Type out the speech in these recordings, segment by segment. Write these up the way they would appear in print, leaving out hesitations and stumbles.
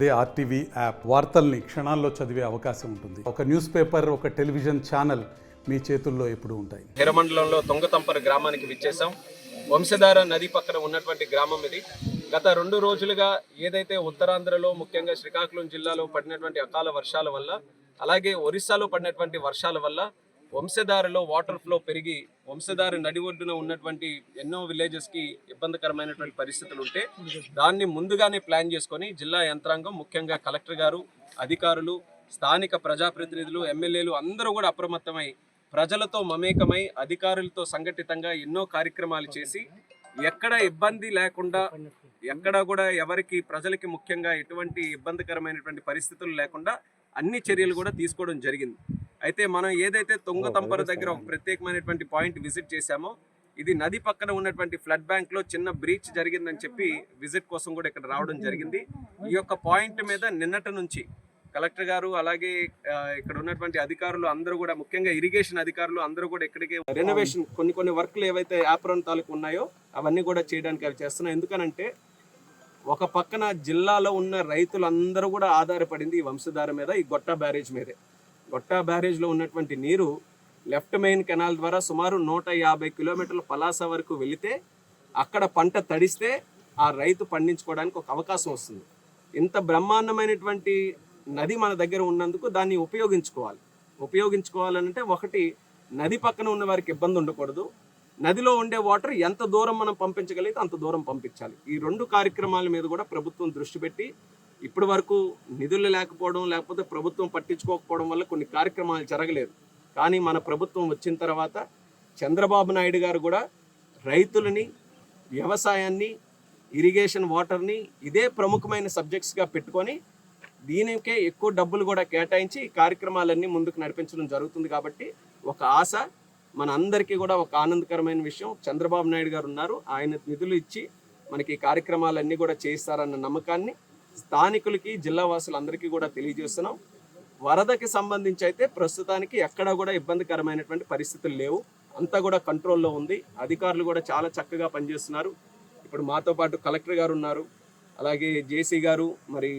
అదే RTV app వార్తల్ని క్షణాల్లో చదివే అవకాశం ఉంటుంది. ఒక న్యూస్ పేపర్, ఒక టెలివిజన్ ఛానల్ మీ చేతుల్లో ఎప్పుడూ ఉంటాయి. హెరమండలంలో తొంగతంపర గ్రామానికి విచ్చేసాం. వంశధార నది పక్కన ఉన్నటువంటి గ్రామం ఇది. గత 2 రోజులుగా ఏదైతే ఉత్తరాంధ్రలో ముఖ్యంగా శ్రీకాకుళం జిల్లాలో పడినటువంటి అకాల వర్షాల వల్ల, అలాగే ఒరిస్సాలో పడినటువంటి వర్షాల వల్ల వంశధారలో వాటర్ ఫ్లో పెరిగి వంశధార నడి ఒడ్డున ఉన్నటువంటి ఎన్నో విలేజెస్కి ఇబ్బందికరమైనటువంటి పరిస్థితులు ఉంటే దాన్ని ముందుగానే ప్లాన్ చేసుకొని జిల్లా యంత్రాంగం, ముఖ్యంగా కలెక్టర్ గారు, అధికారులు, స్థానిక ప్రజాప్రతినిధులు, ఎమ్మెల్యేలు అందరూ కూడా అప్రమత్తమై ప్రజలతో మమేకమై అధికారులతో సంఘటితంగా ఎన్నో కార్యక్రమాలు చేసి ఎక్కడ ఇబ్బంది లేకుండా, ఎక్కడ కూడా ఎవరికి ప్రజలకి ముఖ్యంగా ఎటువంటి ఇబ్బందికరమైనటువంటి పరిస్థితులు లేకుండా అన్ని చర్యలు కూడా తీసుకోవడం జరిగింది. అయితే మనం ఏదైతే తొంగతంపర దగ్గర ఒక ప్రత్యేకమైనటువంటి పాయింట్ విజిట్ చేశామో, ఇది నది పక్కన ఉన్నటువంటి ఫ్లడ్ బ్యాంక్లో చిన్న బ్రీచ్ జరిగిందని చెప్పి విజిట్ కోసం కూడా ఇక్కడ రావడం జరిగింది. ఈ యొక్క పాయింట్ మీద నిన్నటి నుంచి కలెక్టర్ గారు, అలాగే ఇక్కడ ఉన్నటువంటి అధికారులు అందరూ కూడా, ముఖ్యంగా ఇరిగేషన్ అధికారులు అందరూ కూడా ఇక్కడికి రెనోవేషన్ కొన్ని వర్క్లు ఏవైతే యాప్రాన్ తాలూకు ఉన్నాయో అవన్నీ కూడా చేయడానికి అవి చేస్తున్నాం. ఎందుకనంటే ఒక పక్కన జిల్లాలో ఉన్న రైతులందరూ కూడా ఆధారపడింది ఈ వంశధార మీద, ఈ గొట్టా బ్యారేజ్ మీదే. గొట్టా బ్యారేజ్లో ఉన్నటువంటి నీరు లెఫ్ట్ మెయిన్ కెనాల్ ద్వారా సుమారు 150 కిలోమీటర్ల పలాస వరకు వెళితే అక్కడ పంట తడిస్తే ఆ రైతు పండించుకోవడానికి ఒక అవకాశం వస్తుంది. ఇంత బ్రహ్మాండమైనటువంటి నది మన దగ్గర ఉన్నందుకు దాన్ని ఉపయోగించుకోవాలంటే ఒకటి, నది పక్కన ఉన్న వారికి ఇబ్బంది ఉండకూడదు, నదిలో ఉండే వాటర్ ఎంత దూరం మనం పంపించగలిగితే అంత దూరం పంపించాలి. ఈ 2 కార్యక్రమాల మీద కూడా ప్రభుత్వం దృష్టి పెట్టి, ఇప్పటి వరకు నిధులు లేకపోవడం, లేకపోతే ప్రభుత్వం పట్టించుకోకపోవడం వల్ల కొన్ని కార్యక్రమాలు జరగలేదు. కానీ మన ప్రభుత్వం వచ్చిన తర్వాత చంద్రబాబు నాయుడు గారు కూడా రైతులని, వ్యవసాయాన్ని, ఇరిగేషన్ వాటర్ని ఇదే ప్రముఖమైన సబ్జెక్ట్స్గా పెట్టుకొని దీనికే ఎక్కువ డబ్బులు కూడా కేటాయించి ఈ కార్యక్రమాలన్నీ ముందుకు నడిపించడం జరుగుతుంది. కాబట్టి ఒక ఆశ, మన అందరికీ కూడా ఒక ఆనందకరమైన విషయం, చంద్రబాబు నాయుడు గారు ఉన్నారు, ఆయన నిధులు ఇచ్చి మనకి ఈ కార్యక్రమాలన్నీ కూడా చేస్తారన్న నమ్మకాన్ని స్థానికులకి, జిల్లా వాసులందరికీ కూడా తెలియజేస్తున్నాం. వరదకి సంబంధించి అయితే ప్రస్తుతానికి ఎక్కడా కూడా ఇబ్బందికరమైనటువంటి పరిస్థితులు లేవు, అంతా కూడా కంట్రోల్లో ఉంది. అధికారులు కూడా చాలా చక్కగా పనిచేస్తున్నారు. ఇప్పుడు మాతో పాటు కలెక్టర్ గారు ఉన్నారు, అలాగే జేసీ గారు, మరి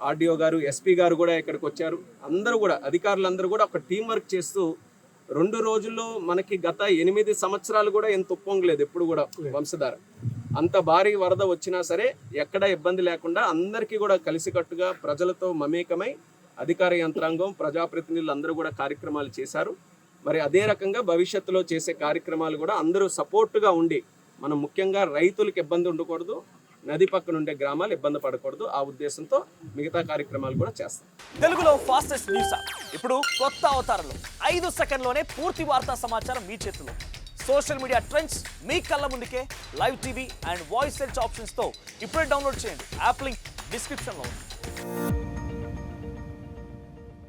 ఆర్డీఓ గారు, ఎస్పీ గారు కూడా ఇక్కడికి వచ్చారు. అందరూ కూడా, అధికారులందరూ కూడా ఒక టీం వర్క్ చేస్తూ 2 రోజుల్లో మనకి గత 8 సంవత్సరాలు కూడా ఎంత ఉప్పొంగలేదు ఎప్పుడు కూడా వంశధార. అంత భారీ వరద వచ్చినా సరే ఎక్కడ ఇబ్బంది లేకుండా అందరికీ కూడా కలిసికట్టుగా ప్రజలతో మమేకమై అధికార యంత్రాంగం, ప్రజాప్రతినిధులు అందరూ కూడా కార్యక్రమాలు చేశారు. మరి అదే రకంగా భవిష్యత్తులో చేసే కార్యక్రమాలు కూడా అందరూ సపోర్టుగా ఉండి, మనం ముఖ్యంగా రైతులకు ఇబ్బంది ఉండకూడదు, నది పక్కన ఉండే గ్రామాలు ఇబ్బంది పడకూడదు, ఆ ఉద్దేశంతో మిగతా కార్యక్రమాలు కూడా చేస్తాం. తెలుగులో ఫాస్టెస్ట్ న్యూస్ ఇప్పుడు కొత్త అవతారంలో 5 సెకండ్లోనే పూర్తి వార్తా సమాచారం మీ చేతిలో. సోషల్ మీడియా ట్రెండ్స్ మీ కళ్ళ ముందుకే, live TV and voice search ఆప్షన్స్తో ఇప్పుడే డౌన్లోడ్ చేయండి. యాప్ లింక్ డిస్క్రిప్షన్లో ఉంది.